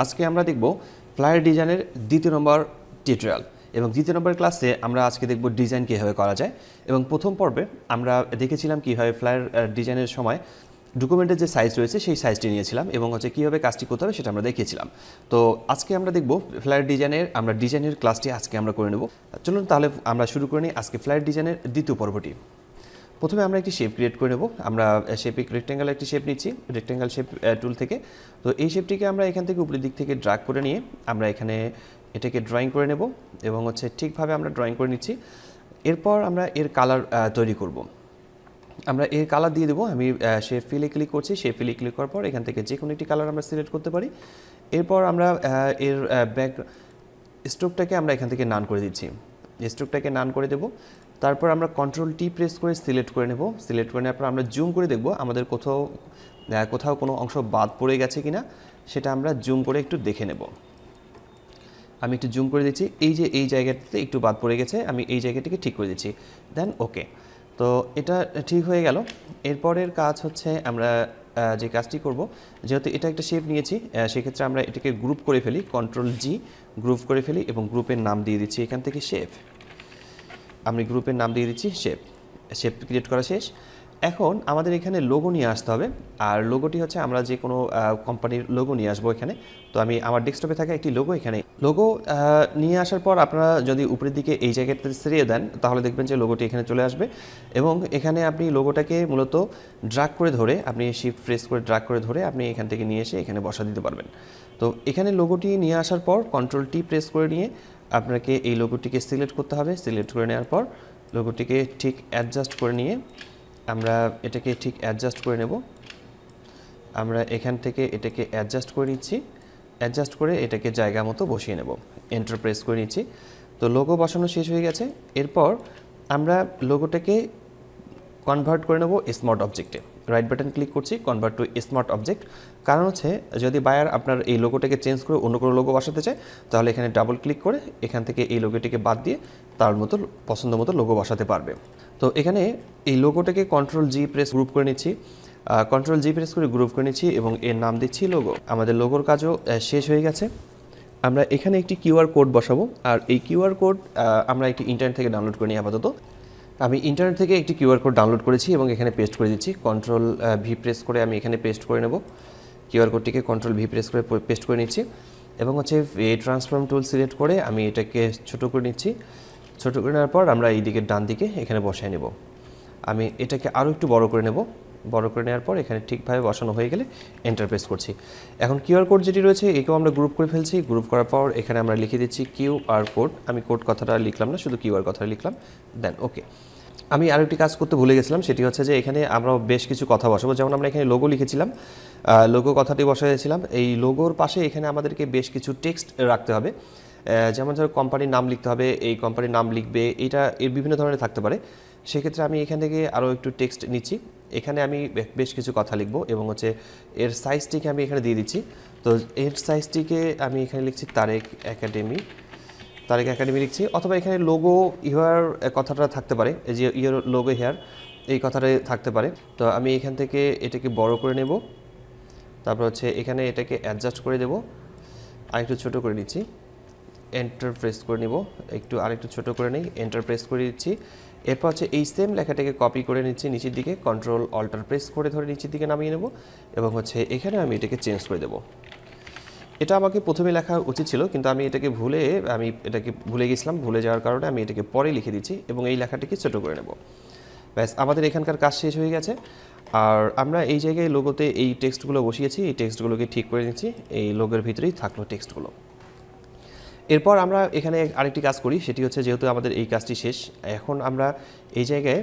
আজকে আমরা দেখব ফ্লায়ার ডিজাইনের দ্বিতীয় নম্বর টিউটোরিয়াল এবং দ্বিতীয় নম্বর ক্লাসে আমরা আজকে দেখব ডিজাইন কীভাবে করা যায় এবং প্রথম পর্বে আমরা দেখেছিলাম কীভাবে ফ্লায়ার ডিজাইনের সময় ডকুমেন্টের যে সাইজ রয়েছে সেই সাইজটি নিয়েছিলাম এবং কীভাবে কাজটি করতে হবে সেটা আমরা দেখিয়েছিলাম। তো আজকে আমরা দেখব ফ্লায়ার ডিজাইনের ক্লাসটি আজকে আমরা করে নেব। চলুন তাহলে আমরা শুরু করে নিই আজকে ফ্লায়ার ডিজাইনের দ্বিতীয় পর্বটি। প্রথমে আমরা একটি শেপ ক্রিয়েট করে নেব। আমরা রেক্ট্যাঙ্গেল একটি শেপ নিচ্ছি রেক্ট্যাঙ্গেল শেপ টুল থেকে। তো এই শেপটিকে আমরা এখান থেকে উপরের দিক থেকে ড্র্যাগ করে নিয়ে আমরা এখানে এটাকে ড্রয়িং করে নেব এবং ঠিকভাবে আমরা ড্রয়িং করে নিচ্ছি। এরপর আমরা এর কালার তৈরি করব। আমরা এর কালার দিয়ে দেবো। আমি শেপ ফিলে ক্লিক করছি। শেপ ফিলে ক্লিক করার পর এখান থেকে যে কোনো একটি কালার আমরা সিলেক্ট করতে পারি। এরপর আমরা এর ব্যাক স্ট্রোকটাকে আমরা এখান থেকে নান করে দিচ্ছি। স্ট্রোকটাকে নান করে দেব। তারপর আমরা কন্ট্রোল টি প্রেস করে সিলেক্ট করে নেব। সিলেক্ট করে নেওয়ার পর আমরা জুম করে দেখব আমাদের কোথাও কোনো অংশ বাদ পড়ে গেছে কিনা সেটা আমরা জুম করে একটু দেখে নেব। আমি একটু জুম করে দিচ্ছি। এই জায়গাটাতে একটু বাদ পড়ে গেছে, আমি এই জায়গাটিকে ঠিক করে দিচ্ছি। দেন ওকে। তো এটা ঠিক হয়ে গেল। এরপরের কাজ হচ্ছে আমরা যে কাজটি করব, যেহেতু এটা একটা শেপ নিয়েছি সেক্ষেত্রে আমরা এটাকে গ্রুপ করে ফেলি। কন্ট্রোল জি গ্রুপ করে ফেলি এবং গ্রুপের নাম দিয়ে দিচ্ছি এখান থেকে শেপ। আমি গ্রুপের নাম দিয়ে দিচ্ছি শেপ ক্রিয়েট করা শেষ। এখন আমাদের এখানে লোগো নিয়ে আসতে হবে। আর লোগোটি হচ্ছে আমরা যে কোনো কোম্পানির লোগো নিয়ে আসবো এখানে। তো আমি আমার ডেস্কটপে থাকা একটি লোগো এখানে লোগো নিয়ে আসার পর আপনারা যদি উপরের দিকে এই জায়গাটাতে সরিয়ে দেন তাহলে দেখবেন যে লোগোটি এখানে চলে আসবে এবং এখানে আপনি লোগোটাকে মূলত ড্র্যাগ করে ধরে আপনি শিফট প্রেস করে ড্র্যাগ করে ধরে আপনি এখান থেকে নিয়ে এসে এখানে বসা দিতে পারবেন। তো এখানে লোগোটি নিয়ে আসার পর কন্ট্রোল টি প্রেস করে নিয়ে আপনাকে এই লোগোটিকে সিলেক্ট করতে হবে। সিলেক্ট করে নেওয়ার পর লোগোটিকে ঠিক অ্যাডজাস্ট করে নিয়ে আমরা এটাকে ঠিক অ্যাডজাস্ট করে নেব। আমরা এখান থেকে এটাকে অ্যাডজাস্ট করে নিচ্ছি। অ্যাডজাস্ট করে এটাকে জায়গা মতো বসিয়ে নেব। এন্টার প্রেস করে নিচ্ছি। তো লোগো বসানো শেষ হয়ে গেছে। এরপর আমরা লোগোটাকে কনভার্ট করে নেব স্মার্ট অবজেক্টে। রাইট বাটন ক্লিক করছি, কনভার্ট টু স্মার্ট অবজেক্ট। কারণ হচ্ছে যদি বায়ার আপনার এই লোগোটাকে চেঞ্জ করে অন্য কোনো লোগো বসাতে চায় তাহলে এখানে ডাবল ক্লিক করে এখান থেকে এই লোগোটিকে বাদ দিয়ে তার মতো পছন্দ মতো লোগো বসাতে পারবে। তো এখানে এই লোগোটাকে কন্ট্রোল জি প্রেস গ্রুপ করে নিচ্ছি। কন্ট্রোল জি প্রেস করে গ্রুপ করে নিচ্ছি এবং এর নাম দিচ্ছি লোগো। আমাদের লোগোর কাজও শেষ হয়ে গেছে। আমরা এখানে একটি কিউআর কোড বসাবো আর এই কিউআর কোড আমরা একটি ইন্টারনেট থেকে ডাউনলোড করে নিই। আপাতত আমি ইন্টারনেট থেকে একটি কিউআর কোড ডাউনলোড করেছি এবং এখানে পেস্ট করে দিচ্ছি। কন্ট্রোল ভি প্রেস করে আমি এখানে পেস্ট করে নেব। কিউআর কোডটিকে কন্ট্রোল ভি প্রেস করে পেস্ট করে নিচ্ছি এবং এই ট্রান্সফর্ম টুল সিলেক্ট করে আমি এটাকে ছোট করে নিচ্ছি। ছোট করে নেওয়ার পর আমরা এই দিকের ডান দিকে এখানে বসায় নেব। আমি এটাকে আরও একটু বড় করে নেব। বড় করে নেওয়ার পর এখানে ঠিকভাবে বসানো হয়ে গেলে এন্টার প্রেস করছি। এখন কিউআর কোড যেটি রয়েছে একেও আমরা গ্রুপ করে ফেলছি। গ্রুপ করার পর এখানে আমরা লিখে দিচ্ছি কিউআর কোড। আমি কোড কথাটা লিখলাম না, শুধু কিউআর কথাটা লিখলাম। দেন ওকে। আমি আরও একটি কাজ করতে ভুলে গেছিলাম, সেটি হচ্ছে যে এখানে আমরা বেশ কিছু কথা বসাবো। যেমন আমরা এখানে লোগো লিখেছিলাম, লোগো কথাটি বসাইছিলাম। এই লোগোর পাশে এখানে আমাদেরকে বেশ কিছু টেক্সট রাখতে হবে। যেমন ধরো কোম্পানির নাম লিখতে হবে, এই কোম্পানির নাম লিখবে, এর বিভিন্ন ধরনের থাকতে পারে। সেক্ষেত্রে আমি এখান থেকে আরও একটু টেক্সট নিচ্ছি। এখানে আমি বেশ কিছু কথা লিখব এবং এর সাইজটিকে আমি এখানে দিয়ে দিচ্ছি। তো এর সাইজটিকে আমি এখানে লিখছি তারেক একাডেমি লিখছি, অথবা এখানে লোগো ইহার কথাটা থাকতে পারে, এই যে ইয়োর লোগো হেয়ার এই কথাটা থাকতে পারে। তো আমি এখান থেকে এটাকে বড় করে নেব। তারপর এখানে এটাকে অ্যাডজাস্ট করে দেব। আরেকটু ছোট করে নিচ্ছি। এন্টার প্রেস করে নিব। আরেকটু ছোট করে নিই, এন্টার প্রেস করে দিচ্ছি। এরপর এই সেম লেখাটাকে কপি করে নিচ্ছি নিচের দিকে, কন্ট্রোল অল্টার প্রেস করে ধরে নিচের দিকে নামিয়ে নেব এবং এখানে আমি এটাকে চেঞ্জ করে দেব। এটা আমাকে প্রথমে লেখা উচিত ছিল কিন্তু আমি এটাকে ভুলে গেছিলাম। ভুলে যাওয়ার কারণে আমি এটাকে পরে লিখে দিচ্ছি এবং এই লেখাটিকে ছোট করে নেব। ব্যাস, আমাদের এখানকার কাজ শেষ হয়ে গেছে। আর আমরা এই জায়গায় লোগোতে এই টেক্সটগুলো বসিয়েছি, এই টেক্সটগুলোকে ঠিক করে নিচ্ছি। এই লোগোর ভিতরেই থাকলো টেক্সটগুলো। এরপর আমরা এখানে আরেকটি কাজ করি, সেটি হচ্ছে যেহেতু আমাদের এই কাজটি শেষ, এখন আমরা এই জায়গায়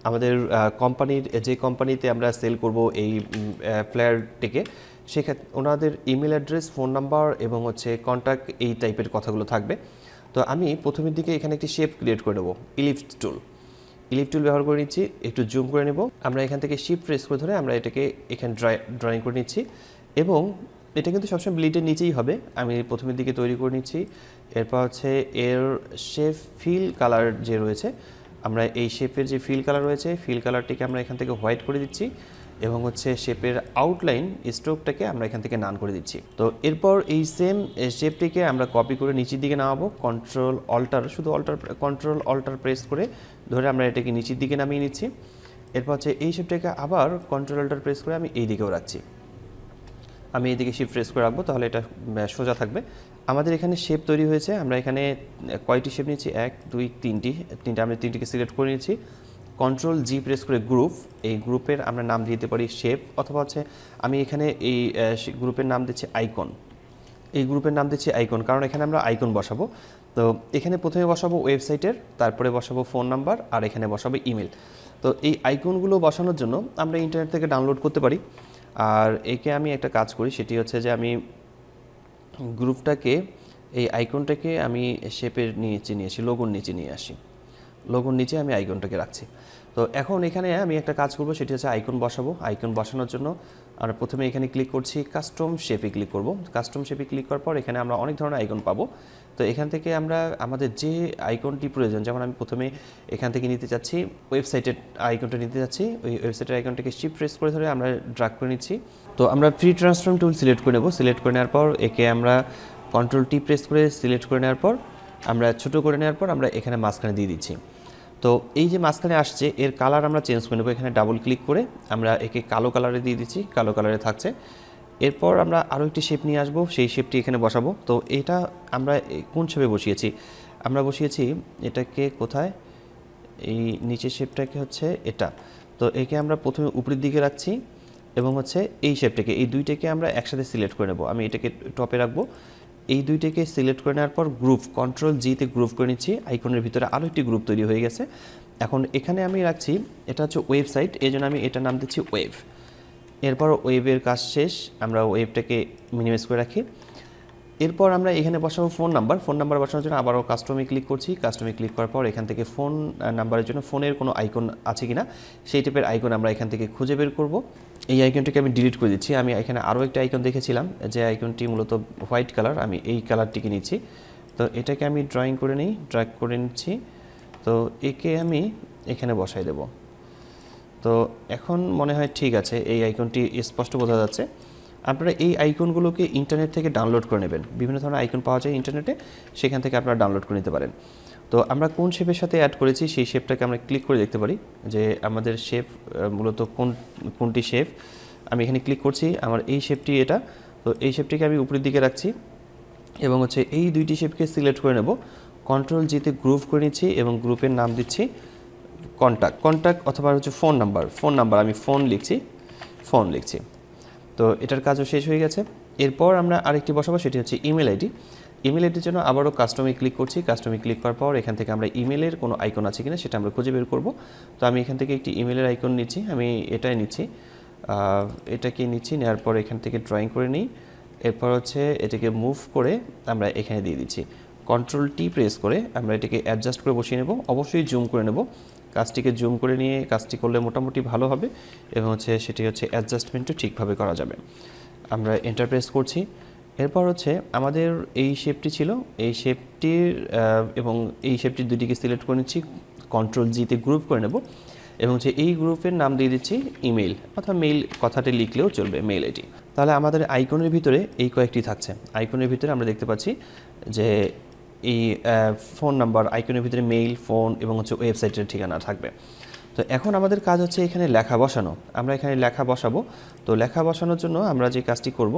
আমাদের যে কোম্পানিতে আমরা সেল করব এই ফ্লায়ারটিকে, সেক্ষেত্রে ওনাদের ইমেল অ্যাড্রেস, ফোন নাম্বার এবং কন্ট্যাক্ট এই টাইপের কথাগুলো থাকবে। তো আমি প্রথমের দিকে এখানে একটি শেপ ক্রিয়েট করে নেব। ইলিপ্স টুল ব্যবহার করে নিচ্ছি। একটু জুম করে নেব। আমরা এখান থেকে শিফট প্রেস করে ধরে আমরা এটাকে এখানে ড্রয়িং করে নিচ্ছি এবং এটা কিন্তু সবসময় ব্লিডের নিচেই হবে। আমি প্রথমের দিকে তৈরি করে নিচ্ছি। এরপর এর শেপ ফিল কালার যে রয়েছে, আমরা এই শেপের যে ফিল কালার রয়েছে, ফিল কালারটিকে আমরা এখান থেকে হোয়াইট করে দিচ্ছি এবং হচ্ছে শেপের আউটলাইন স্ট্রোকটাকে আমরা এখান থেকে নান করে দিচ্ছি। তো এরপর এই সেম শেপটিকে আমরা কপি করে নিচের দিকে নামাবো, কন্ট্রোল অল্টার প্রেস করে ধরে আমরা এটাকে নিচের দিকে নামিয়ে নিচ্ছি। এরপর হচ্ছে এই শেপটাকে আবার কন্ট্রোল অল্টার প্রেস করে আমি এই দিকেও রাখছি। আমি এইদিকে শিফট প্রেস করে রাখবো, তাহলে এটা সোজা থাকবে। আমাদের এখানে শেপ তৈরি হয়েছে। আমরা এখানে কয়টি শেপ নিয়েছি? 1 2 3টি আমরা 3টিকে সিলেক্ট করে নিয়েছি। কন্ট্রোল জি প্রেস করে গ্রুপ, এই গ্রুপের আমরা নাম দিতে পারি শেপ, অথবা হচ্ছে আমি এখানে এই গ্রুপের নাম দিচ্ছি আইকন। এই গ্রুপের নাম দিচ্ছি আইকন, কারণ এখানে আমরা আইকন বসাবো। তো এখানে প্রথমে বসাবো ওয়েবসাইটের, তারপরে বসাবো ফোন নাম্বার, আর এখানে বসাবো ইমেল। তো এই আইকনগুলো বসানোর জন্য আমরা ইন্টারনেট থেকে ডাউনলোড করতে পারি। আর একে আমি একটা কাজ করি, সেটি হচ্ছে যে আমি গ্রুপটাকে, এই আইকনটাকে আমি শেপের নিচে নিয়েছি, লোগোর নিচে নিয়ে আসি। লোগোর নিচে আমি আইকনটাকে রাখছি। তো এখন এখানে আমি একটা কাজ করব, সেটি হচ্ছে আইকন বসাবো। আইকন বসানোর জন্য আমরা প্রথমে এখানে ক্লিক করছি, কাস্টম শেপে ক্লিক করব। কাস্টম শেপে ক্লিক করার পর এখানে আমরা অনেক ধরনের আইকন পাবো। তো এখান থেকে আমরা আমাদের যে আইকনটি প্রয়োজন, যেমন আমি প্রথমে এখান থেকে নিতে চাচ্ছি ওয়েবসাইটের আইকনটা নিতে চাচ্ছি, ওই ওয়েবসাইটের আইকনটাকে শিফট প্রেস করে ধরে আমরা ড্র্যাগ করে নিচ্ছি। তো আমরা ফ্রি ট্রান্সফর্ম টুল সিলেক্ট করে নেব। সিলেক্ট করে নেওয়ার পর একে আমরা কন্ট্রোল টি প্রেস করে সিলেক্ট করে নেওয়ার পর আমরা ছোটো করে নেওয়ার পর আমরা এখানে মাঝখানে দিয়ে দিচ্ছি। তো এই যে মাঝখানে আসছে, এর কালার আমরা চেঞ্জ করে নেব। এখানে ডাবল ক্লিক করে আমরা একে কালো কালারে দিয়ে দিচ্ছি, কালো কালারে থাকছে। এরপর আমরা আরও একটি শেপ নিয়ে আসবো, সেই শেপটি এখানে বসাবো। তো এটা আমরা কোন শেপে বসিয়েছি? আমরা বসিয়েছি এটাকে কোথায়, এই নিচের শেপটাকে হচ্ছে এটা। তো একে আমরা প্রথমে উপরের দিকে রাখছি এবং হচ্ছে এই শেপটাকে, এই দুইটাকে আমরা একসাথে সিলেক্ট করে নেব। আমি এটাকে টপে রাখবো। এই দুইটাকে সিলেক্ট করে নেওয়ার পর গ্রুপ, কন্ট্রোল জিতে গ্রুপ করে নিচ্ছি। আইকনের ভিতরে আরও একটি গ্রুপ তৈরি হয়ে গেছে। এখন এখানে আমি রাখছি, এটা হচ্ছে ওয়েবসাইট, এই জন্য আমি এটার নাম দিচ্ছি ওয়েব। এরপর ওয়েবের কাজ শেষ, আমরা ওয়েবটাকে মিনিমাইজ করে রাখি। এরপর আমরা এখানে বসাবো ফোন নাম্বার। ফোন নাম্বার বসানোর জন্য আবারও কাস্টমে ক্লিক করছি। কাস্টমে ক্লিক করার পর এখান থেকে ফোন নাম্বারের জন্য ফোনের কোনো আইকন আছে কিনা সেই টাইপের আইকন আমরা এখান থেকে খুঁজে বের করব। এই আইকনটিকে আমি ডিলিট করে দিচ্ছি। আমি এখানে আরও একটা আইকন দেখেছিলাম, যে আইকনটি মূলত হোয়াইট কালার, আমি এই কালারটিকে নিচ্ছি। তো এটাকে আমি ড্রয়িং করে নিই, ড্র্যাগ করে নিচ্ছি। তো একে আমি এখানে বসাই দেব। তো এখন মনে হয় ঠিক আছে, এই আইকনটি স্পষ্ট বোঝা যাচ্ছে। আপনারা এই আইকনগুলোকে ইন্টারনেট থেকে ডাউনলোড করে নেবেন। বিভিন্ন ধরনের আইকন পাওয়া যায় ইন্টারনেটে, সেখান থেকে আপনারা ডাউনলোড করে নিতে পারেন। তো আমরা কোন শেপের সাথে অ্যাড করেছি সেই শেপটাকে আমরা ক্লিক করে দেখতে পারি যে আমাদের শেপ মূলত কোনটি শেপ। আমি এখানে ক্লিক করছি, আমার এই শেপটি এটা। তো এই শেপটিকে আমি উপরের দিকে রাখছি এবং হচ্ছে এই দুইটি শেপকে সিলেক্ট করে নেব। কন্ট্রোল জিতে গ্রুপ করে নিচ্ছি এবং গ্রুপের নাম দিচ্ছি কন্ট্যাক্ট অথবা হচ্ছে ফোন নাম্বার আমি ফোন লিখছি। তো এটার কাজও শেষ হয়ে গেছে। এরপর আমরা আরেকটি বসাবো, সেটি হচ্ছে ইমেল আইডি। ইমেল আইডির জন্য আবারও কাস্টমে ক্লিক করছি। কাস্টমে ক্লিক করার পর এখান থেকে আমরা ইমেলের কোনো আইকন আছে কিনা সেটা আমরা খুঁজে বের করব। তো আমি এখান থেকে একটি ইমেলের আইকন নিচ্ছি, আমি এটাই নিচ্ছি, এটাকে নিচ্ছি। নেওয়ার পর এখান থেকে ড্রয়িং করে নিই। এরপর হচ্ছে এটাকে মুভ করে আমরা এখানে দিয়ে দিচ্ছি। কন্ট্রোল টি প্রেস করে আমরা এটাকে অ্যাডজাস্ট করে বসিয়ে নেব। অবশ্যই জুম করে নেব, কাজটিকে জুম করে নিয়ে কাজটি করলে মোটামুটি ভালো হবে এবং হচ্ছে সেটি হচ্ছে অ্যাডজাস্টমেন্টও ঠিকভাবে করা যাবে। আমরা এন্টার প্রেস করছি। এরপর হচ্ছে আমাদের এই শেপটি ছিল, এই শেপটির এবং এই শেপটির দুটিকে সিলেক্ট করে নিচ্ছি, কন্ট্রোল জিতে গ্রুপ করে নেব এবং হচ্ছে এই গ্রুপের নাম দিয়ে দিচ্ছি ইমেল, অথবা মেইল কথাটি লিখলেও চলবে, মেইল আইডি। তাহলে আমাদের আইকনের ভিতরে এই কয়েকটি থাকছে। আইকনের ভিতরে আমরা দেখতে পাচ্ছি যে এই ফোন নাম্বার, আইকনের ভিতরে মেইল, ফোন এবং হচ্ছে ওয়েবসাইটের ঠিকানা থাকবে। তো এখন আমাদের কাজ হচ্ছে এখানে লেখা বসানো। আমরা এখানে লেখা বসাবো। তো লেখা বসানোর জন্য আমরা যে কাজটি করব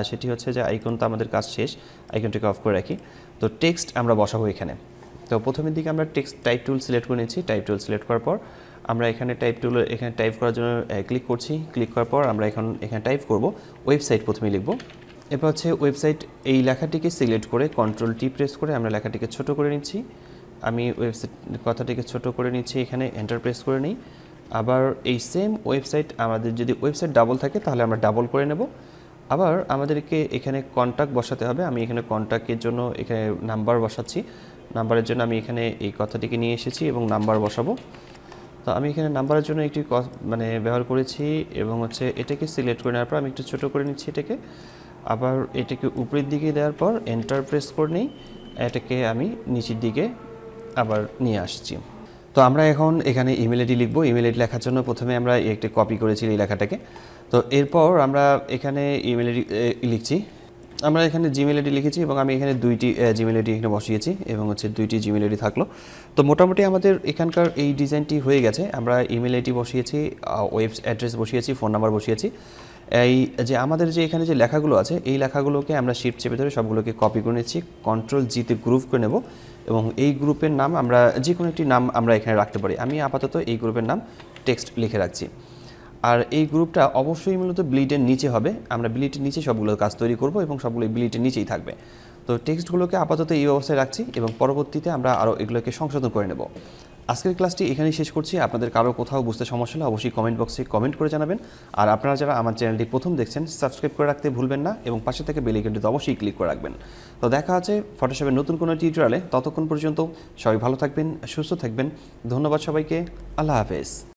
সেটি হচ্ছে যে আইকন তো আমাদের কাজ শেষ, আইকনটিকে অফ করে রাখি। তো টেক্সট আমরা বসাবো এখানে। তো প্রথমের দিকে আমরা টেক্সট টাইপ টুল সিলেক্ট করে নিচ্ছি। টাইপ টুল সিলেক্ট করার পর আমরা এখানে এখানে টাইপ করার জন্য ক্লিক করছি। ক্লিক করার পর আমরা এখানে টাইপ করব ওয়েবসাইট, প্রথমে লিখব। এরপর হচ্ছে ওয়েবসাইট, এই লেখাটিকে সিলেক্ট করে কন্ট্রোল টি প্রেস করে আমরা লেখাটিকে ছোট করে নিচ্ছি। আমি ওয়েবসাইট কথাটিকে ছোট করে নিচ্ছি, এখানে এন্টার প্রেস করে নিই। আবার এই সেম ওয়েবসাইট, আমাদের যদি ওয়েবসাইট ডাবল থাকে তাহলে আমরা ডাবল করে নেব। আবার আমাদেরকে এখানে কন্ট্যাক্ট বসাতে হবে। আমি এখানে কন্ট্যাক্টের জন্য এখানে নাম্বার বসাচ্ছি। নাম্বারের জন্য আমি এখানে এই কথাটিকে নিয়ে এসেছি এবং নাম্বার বসাবো। তো আমি এখানে নাম্বারের জন্য একটি ব্যবহার করেছি এবং হচ্ছে এটাকে সিলেক্ট করে নেওয়ার পর আমি একটু ছোটো করে নিচ্ছি এটাকে। আবার এটাকে উপরের দিকে দেওয়ার পর এন্টার প্রেস করে নিই, এটাকে আমি নিচের দিকে আবার নিয়ে আসছি। তো তো আমরা এখন এখানে ইমেল আইডি লিখব। ইমেল আইডি লেখার জন্য প্রথমে আমরা একটা কপি করেছি এই লেখাটাকে। তো এরপর আমরা এখানে ইমেল আইডি লিখছি। আমরা এখানে জিমেল আইডি লিখেছি এবং আমি এখানে 2টি জিমেল আইডি এখানে বসিয়েছি এবং হচ্ছে 2টি জিমেল আইডি থাকলো। তো মোটামুটি আমাদের এখানকার এই ডিজাইনটি হয়ে গেছে। আমরা ইমেল আইডি বসিয়েছি, ওয়েব অ্যাড্রেস বসিয়েছি, ফোন নাম্বার বসিয়েছি। এই যে আমাদের যে এখানে যে লেখাগুলো আছে এই লেখাগুলোকে আমরা শিফট চেপে ধরে সবগুলোকে কপি করে নিচ্ছি, কন্ট্রোল জিতে গ্রুপ করে নেব এবং এই গ্রুপের নাম আমরা যে কোনো একটি নাম আমরা এখানে রাখতে পারি। আমি আপাতত এই গ্রুপের নাম টেক্সট লিখে রাখছি। আর এই গ্রুপটা অবশ্যই মূলত ব্লিডের নিচে হবে। আমরা ব্লিডের নিচে সবগুলো কাজ তৈরি করব এবং সবগুলো ব্লিডের নিচেই থাকবে। তো টেক্সটগুলোকে আপাতত এই অবস্থায় রাখছি এবং পরবর্তীতে আমরা আরও এগুলোকে সংশোধন করে নেব। আজকের ক্লাসটি এখানেই শেষ করছি। আপনাদের কারো কোথাও বুঝতে সমস্যা হলে অবশ্যই কমেন্ট বক্সে কমেন্ট করে জানাবেন। আর আপনারা যারা আমার চ্যানেলটি প্রথম দেখছেন সাবস্ক্রাইব করে রাখতে ভুলবেন না এবং পাশে থেকে বেল আইকনটিতে অবশ্যই ক্লিক করে রাখবেন। তো দেখা আছে ফটোশপের নতুন কোনো টিউটোরিয়ালে। ততক্ষণ পর্যন্ত সবাই ভালো থাকবেন, সুস্থ থাকবেন। ধন্যবাদ সবাইকে। আল্লাহ হাফেজ।